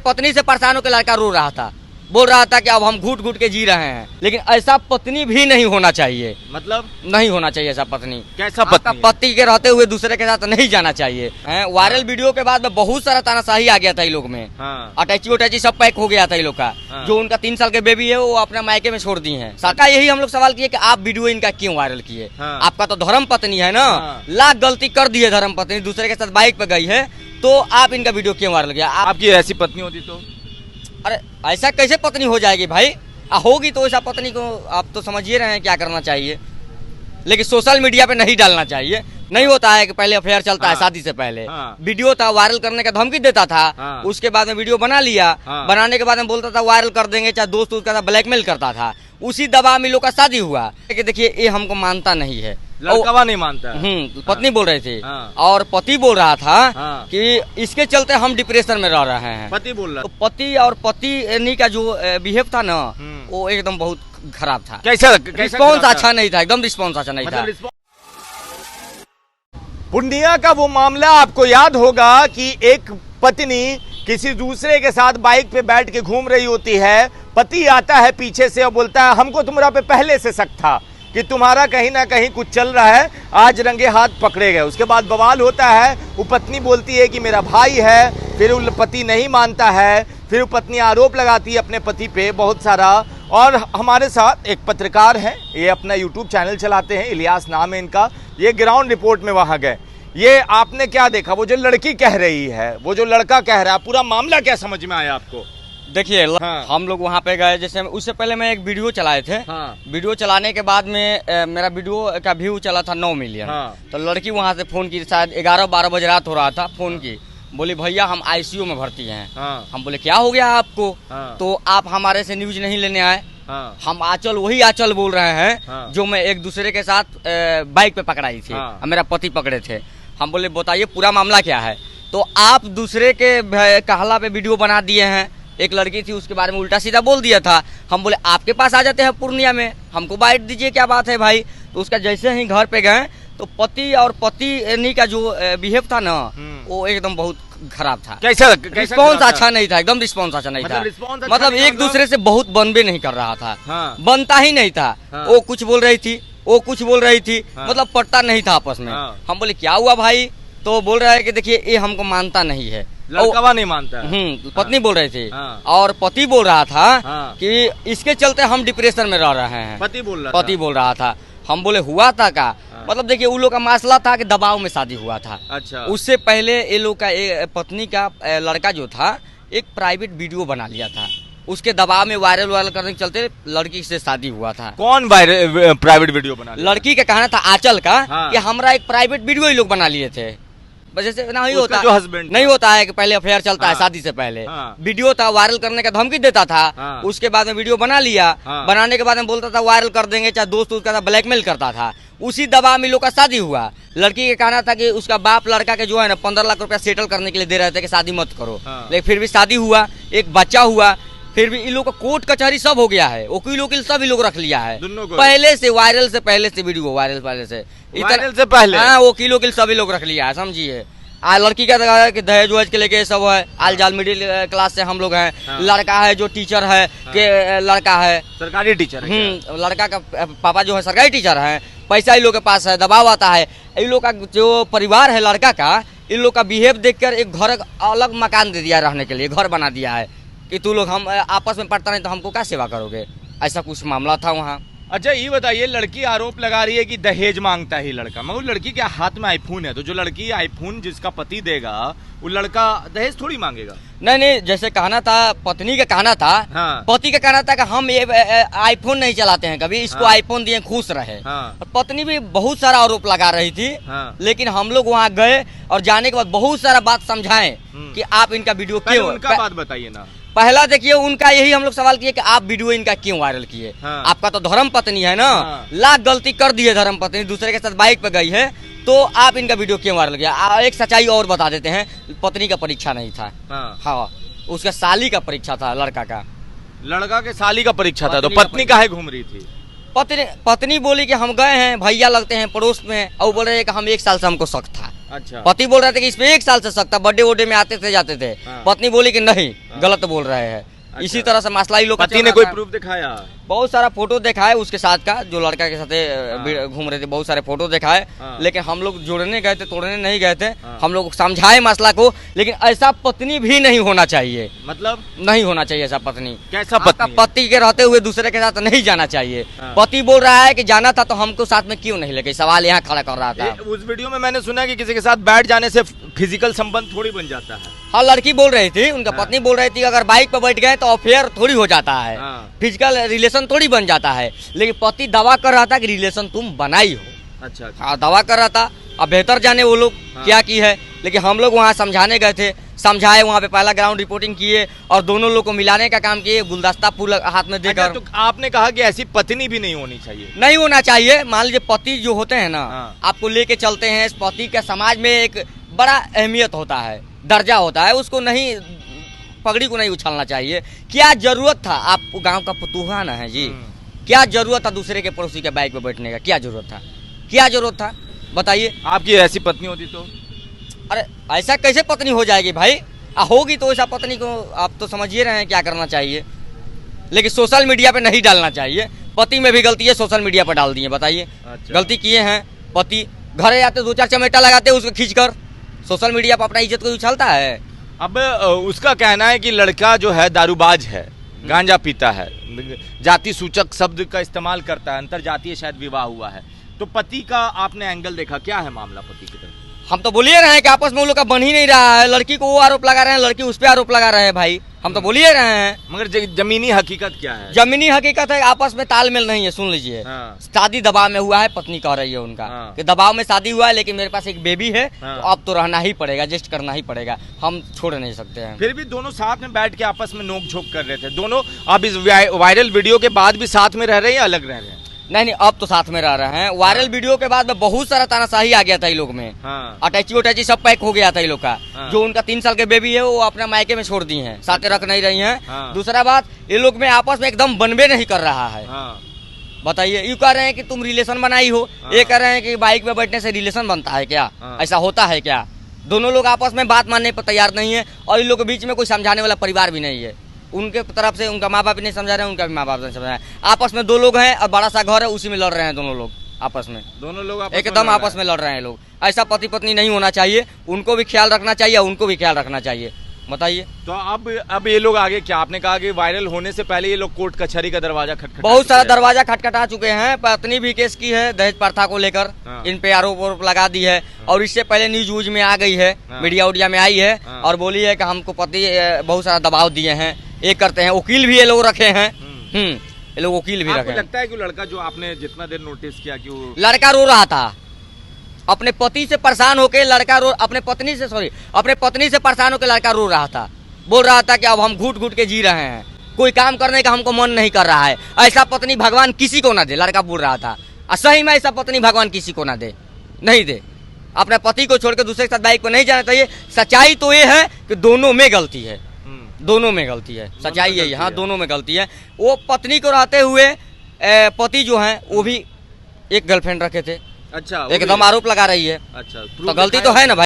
पत्नी से परेशान होकर लड़का रो रहा था, बोल रहा था कि अब हम घुट घुट के जी रहे हैं, लेकिन ऐसा पत्नी भी नहीं होना चाहिए। मतलब नहीं होना चाहिए ऐसा पत्नी। कैसा पत्नी? पति के रहते हुए दूसरे के साथ नहीं जाना चाहिए। वायरल वीडियो के बाद में बहुत सारा तानाशाही आ गया था इन लोग में। अटैची उटैची सब पैक हो गया था इन लोग का। जो उनका 3 साल के बेबी है वो अपने मायके में छोड़ दी है। सरकार यही हम लोग सवाल किए कि आप वीडियो इनका क्यों वायरल किए? आपका तो धर्म पत्नी है ना, लाख गलती कर दी है धर्म पत्नी, दूसरे के साथ बाइक पे गई है, तो आप इनका वीडियो क्यों वायरल किया? आपकी ऐसी पत्नी होती तो? अरे ऐसा कैसे पत्नी हो जाएगी भाई? होगी तो ऐसा पत्नी को आप तो समझिए रहे हैं क्या करना चाहिए, लेकिन सोशल मीडिया पे नहीं डालना चाहिए। नहीं होता है कि पहले अफेयर चलता है शादी से पहले, वीडियो था वायरल करने का धमकी देता था, उसके बाद में वीडियो बना लिया, बनाने के बाद में बोलता था वायरल कर देंगे, चाहे दोस्त उसका ब्लैकमेल करता था, उसी दबाव में लोग का शादी हुआ। देखिए ये हमको मानता नहीं है, लड़का नहीं मानता। पत्नी बोल रही थी और पति बोल रहा था कि इसके चलते हम डिप्रेशन में रह रहे हैं। पति बोल रहा, तो पति और पति का जो बिहेव था ना वो एकदम बहुत खराब था। कैसा? रिस्पॉन्स अच्छा नहीं था, एकदम रिस्पॉन्स अच्छा नहीं था। पूर्णिया का वो मामला आपको याद होगा कि एक पत्नी किसी दूसरे के साथ बाइक पे बैठ के घूम रही होती है, पति आता है पीछे से और बोलता है हमको तुम्हारा पे पहले से शक था कि तुम्हारा कहीं ना कहीं कुछ चल रहा है, आज रंगे हाथ पकड़े गए। उसके बाद बवाल होता है, वो पत्नी बोलती है कि मेरा भाई है, फिर वो पति नहीं मानता है, फिर वो पत्नी आरोप लगाती है अपने पति पे बहुत सारा। और हमारे साथ एक पत्रकार हैं, ये अपना यूट्यूब चैनल चलाते हैं, इलियास नाम है इनका, ये ग्राउंड रिपोर्ट में वहाँ गए। ये आपने क्या देखा, वो जो लड़की कह रही है, वो जो लड़का कह रहा है, पूरा मामला क्या समझ में आया आपको? देखिए हम लोग वहाँ पे गए, जैसे उससे पहले मैं एक वीडियो चलाए थे। वीडियो चलाने के बाद में मेरा वीडियो का व्यू चला था 9 मिलियन। तो लड़की वहाँ से फोन की, शायद 11-12 बजे रात हो रहा था, फोन की, बोली भैया हम आईसीयू में भर्ती हैं। हम बोले क्या हो गया आपको? तो आप हमारे से न्यूज नहीं लेने आए? हम आंचल, वही आंचल बोल रहे हैं जो मैं एक दूसरे के साथ बाइक पे पकड़ाई थी, मेरा पति पकड़े थे। हम बोले बताइए पूरा मामला क्या है? तो आप दूसरे के कहला पे वीडियो बना दिए हैं, एक लड़की थी उसके बारे में उल्टा सीधा बोल दिया था। हम बोले आपके पास आ जाते हैं पूर्णिया में, हमको बाइट दीजिए, क्या बात है भाई? तो उसका जैसे ही घर पे गए तो पति और पत्नी का जो बिहेव था ना वो एकदम बहुत खराब था। कैसा? रिस्पॉन्स अच्छा नहीं था, एकदम रिस्पॉन्स अच्छा नहीं था। मतलब एक दूसरे से बहुत बनबे नहीं कर रहा था, बनता ही नहीं था। वो कुछ बोल रही थी, वो कुछ बोल रही थी, मतलब पटता नहीं था आपस में। हम बोले क्या हुआ भाई? तो बोल रहा है कि देखिए ये हमको मानता नहीं है, लड़का नहीं मानता। पत्नी बोल रही थी और पति बोल रहा था कि इसके चलते हम डिप्रेशन में रह रहे हैं। पति बोल रहा था। हम बोले हुआ था का? मतलब देखिए उन लोग का मसला था कि दबाव में शादी हुआ था। अच्छा। उससे पहले ये लोग का पत्नी का लड़का जो था एक प्राइवेट वीडियो बना लिया था, उसके दबाव में वायरल करने के चलते लड़की से शादी हुआ था। कौन प्राइवेट वीडियो बना लिया? लड़की का कहना था आंचल का कि हमारा एक प्राइवेट वीडियो ये लोग बना लिए थे। जैसे नहीं होता, जो हस्बैंड नहीं होता है कि पहले अफेयर चलता है शादी से पहले, वीडियो था वायरल करने का धमकी देता था, उसके बाद में वीडियो बना लिया, बनाने के बाद में बोलता था वायरल कर देंगे, चाहे दोस्त उसका ब्लैकमेल करता था, उसी दबाव में लोग का शादी हुआ। लड़की का कहना था कि उसका बाप लड़का के जो है ना 15 लाख रुपया सेटल करने के लिए दे रहे थे कि शादी मत करो, लेकिन फिर भी शादी हुआ, एक बच्चा हुआ, फिर भी इन लोग का कोर्ट कचहरी सब हो गया है, वकील वकील सब लोग रख लिया है पहले से, वायरल से पहले से, वीडियो वायरल से पहले। हाँ वकील वकील सभी लोग रख लिया है, समझिए। लड़की का कि दहेज वहेज के लेके सब है, आल जाल मिडिल क्लास से हम लोग हैं। लड़का है जो टीचर है के लड़का है सरकारी टीचर है, लड़का का पापा जो है सरकारी टीचर है, पैसा इन लोग के पास है, दबाव आता है। इन लोग का जो परिवार है लड़का का, इन लोग का बिहेव देखकर एक घर अलग मकान दे दिया रहने के लिए, घर बना दिया है कि तू लोग हम आपस में पढ़ता नहीं तो हमको क्या सेवा करोगे, ऐसा कुछ मामला था वहाँ। अच्छा ये बताइए, लड़की आरोप लगा रही है कि दहेज मांगता है लड़का, मगर लड़की के हाथ में आईफोन है, तो जो लड़की आईफोन जिसका पति देगा वो लड़का दहेज थोड़ी मांगेगा। नहीं, जैसे कहना था पत्नी का कहना था, पति का कहना था कि हम ये आईफोन नहीं चलाते हैं कभी, इसको आईफोन दिए खुश रहे। और पत्नी भी बहुत सारा आरोप लगा रही थी, लेकिन हम लोग वहाँ गए और जाने के बाद बहुत सारा बात समझाएं कि आप इनका वीडियो क्यों, उनका बात बताइए ना। पहला देखिए उनका यही हम लोग सवाल किए कि आप वीडियो इनका क्यों वायरल किए? आपका तो धर्म पत्नी है ना, लाख गलती कर दी है धर्म पत्नी, दूसरे के साथ बाइक पे गई है, तो आप इनका वीडियो क्यों वायरल किया? एक सच्चाई और बता देते हैं, पत्नी का परीक्षा नहीं था, हाँ उसका साली का परीक्षा था, लड़का के साली का परीक्षा था। तो पत्नी काहे घूम रही थी? पत्नी बोली कि हम गए हैं, भैया लगते हैं पड़ोस में, और बोल रहे हैं कि हम 1 साल से हमको शक था अच्छा। पति बोल रहे थे कि इस पे 1 साल से शक था, बर्थडे वोडे में आते थे जाते थे। पत्नी बोली कि नहीं, गलत बोल रहे हैं। इसी तरह से मसला ही लोग पति ने कोई प्रूफ दिखाया? बहुत सारा फोटो दिखाए उसके साथ का, जो लड़का के साथ घूम रहे थे, बहुत सारे फोटो दिखाए। लेकिन हम लोग जोड़ने गए थे, तोड़ने नहीं गए थे। हम लोग समझाए मसला को, लेकिन ऐसा पत्नी भी नहीं होना चाहिए। मतलब नहीं होना चाहिए ऐसा पत्नी। कैसा पत्नी? पति के रहते हुए दूसरे के साथ नहीं जाना चाहिए। पति बोल रहा है कि जाना था तो हमको साथ में क्यों नहीं लेके, सवाल यहाँ खड़ा कर रहा था। उस वीडियो में मैंने सुना कि किसी के साथ बैठ जाने से फिजिकल संबंध थोड़ी बन जाता है। हाँ, लड़की बोल रही थी, उनका पत्नी बोल रही थी अगर बाइक पर बैठ गए तो अफेयर थोड़ी हो जाता है, फिजिकल रिलेशन थोड़ी बन जाता है। लेकिन पति दावा कर रहा था कि रिलेशन तुम बनाई हो। अच्छा। हाँ, दावा कर रहा था। अब बेहतर जाने वो लोग क्या की है। लेकिन हम लोग वहाँ समझाने गए थे, समझाए, वहाँ पे पहला ग्राउंड रिपोर्टिंग किए और दोनों लोग को मिलाने का काम किए, गुलदस्ता फूल हाथ में देकर। अच्छा, तो आपने कहा कि ऐसी पत्नी भी नहीं होनी चाहिए? नहीं होना चाहिए। मान लीजिए पति जो होते हैं ना, आपको लेके चलते हैं, इस पति का समाज में एक बड़ा अहमियत होता है, दर्जा होता है, उसको नहीं, पगड़ी को नहीं उछालना चाहिए। क्या जरूरत था, आप गांव का फतूहा ना है जी, क्या जरूरत था दूसरे के पड़ोसी के बाइक पे बैठने का? क्या जरूरत था? क्या जरूरत था बताइए? आपकी ऐसी पत्नी होती तो? अरे ऐसा कैसे पत्नी हो जाएगी भाई? होगी तो ऐसा पत्नी को आप तो समझिए रहे हैं क्या करना चाहिए। लेकिन सोशल मीडिया पे नहीं डालना चाहिए। पति में भी गलती है, सोशल मीडिया पर डाल दिए, बताइए। अच्छा। गलती किए हैं पति, घरे आते 2-4 चमेटा लगाते उसको खींचकर, सोशल मीडिया पर अपना इज्जत को उछालता है। अब उसका कहना है कि लड़का जो है दारूबाज है, गांजा पीता है, जाति सूचक शब्द का इस्तेमाल करता है, अंतर जातीय शायद विवाह हुआ है। तो पति का आपने एंगल देखा, क्या है मामला पति की तरफ? हम तो बोलिए रहे हैं कि आपस में वो लोग का बन ही नहीं रहा है। लड़की को वो आरोप लगा रहे हैं, लड़की उस पर आरोप लगा रहे हैं भाई। हम तो बोलिए रहे हैं, मगर जमीनी हकीकत क्या है? जमीनी हकीकत है आपस में तालमेल नहीं है। सुन लीजिए, शादी दबाव में हुआ है, पत्नी कह रही है उनका कि दबाव में शादी हुआ है, लेकिन मेरे पास एक बेबी है, तो अब तो रहना ही पड़ेगा, एडजस्ट करना ही पड़ेगा, हम छोड़ नहीं सकते हैं। फिर भी दोनों साथ में बैठ के आपस में नोक झोंक कर रहे थे दोनों। अब इस वायरल वीडियो के बाद भी साथ में रह रहे हैं या अलग रह रहे हैं? नहीं, अब तो साथ में रह रहे हैं। वायरल वीडियो के बाद में बहुत सारा तानाशाही आ गया था ये लोग में। अटैची सब पैक हो गया था ये लोग का। जो उनका 3 साल के बेबी है वो अपने मायके में छोड़ दी हैं, साथ रख नहीं रही हैं। दूसरा बात, ये लोग में आपस में एकदम बनबे नहीं कर रहा है। बताइए, यू कह रहे हैं कि तुम रिलेशन बनाई हो, ये कह रहे हैं कि बाइक में बैठने से रिलेशन बनता है क्या? ऐसा होता है क्या? दोनों लोग आपस में बात मानने पर तैयार नहीं है और इन लोग के बीच में कोई समझाने वाला परिवार भी नहीं है। उनके तरफ से उनका माँ बाप नहीं समझा रहे हैं, उनका भी माँ बाप नहीं समझा रहे हैं। आपस में 2 लोग हैं और बड़ा सा घर है, उसी में लड़ रहे हैं दोनों लोग आपस में। दोनों लोग एकदम आपस में लड़ रहे हैं लोग। ऐसा पति पत्नी नहीं होना चाहिए। उनको भी ख्याल रखना चाहिए, उनको भी ख्याल रखना चाहिए। बताइए, तो अब ये लोग आगे क्या? आपने कहा कि वायरल होने से पहले ये लोग कोर्ट कचहरी का दरवाजा खटखटा, बहुत सारा दरवाजा खटखटा चुके हैं। पत्नी भी केस की है दहेज प्रथा को लेकर, इन पे आरोप लगा दी है। और इससे पहले न्यूज वूज में आ गई है, मीडिया उडिया में आई है और बोली है कि हमको पति बहुत सारा दबाव दिए हैं, ये करते हैं। वकील भी ये लोग रखे हैं, ये लोग वकील भी रखे हैं। लगता है कि लड़का जो आपने जितना देर नोटिस किया कि वो लड़का रो रहा था अपने पति से परेशान होकर, लड़का अपने पत्नी से परेशान होकर लड़का रो रहा था, बोल रहा था कि अब हम घुट घुट के जी रहे हैं, कोई काम करने का हमको मन नहीं कर रहा है। ऐसा पत्नी भगवान किसी को ना दे, लड़का बोल रहा था। सही में ऐसा पत्नी भगवान किसी को ना दे, नहीं दे। अपने पति को छोड़कर दूसरे के साथ बाइक पर नहीं जाना चाहिए। सच्चाई तो ये है कि दोनों में गलती है, दोनों में गलती है, सच्चाई यही है। हाँ, दोनों में गलती है। वो पत्नी को रहते हुए पति जो है वो भी एक गर्लफ्रेंड रखे थे। अच्छा, एकदम आरोप लगा रही है। अच्छा, तो गलती तो है ना भाई।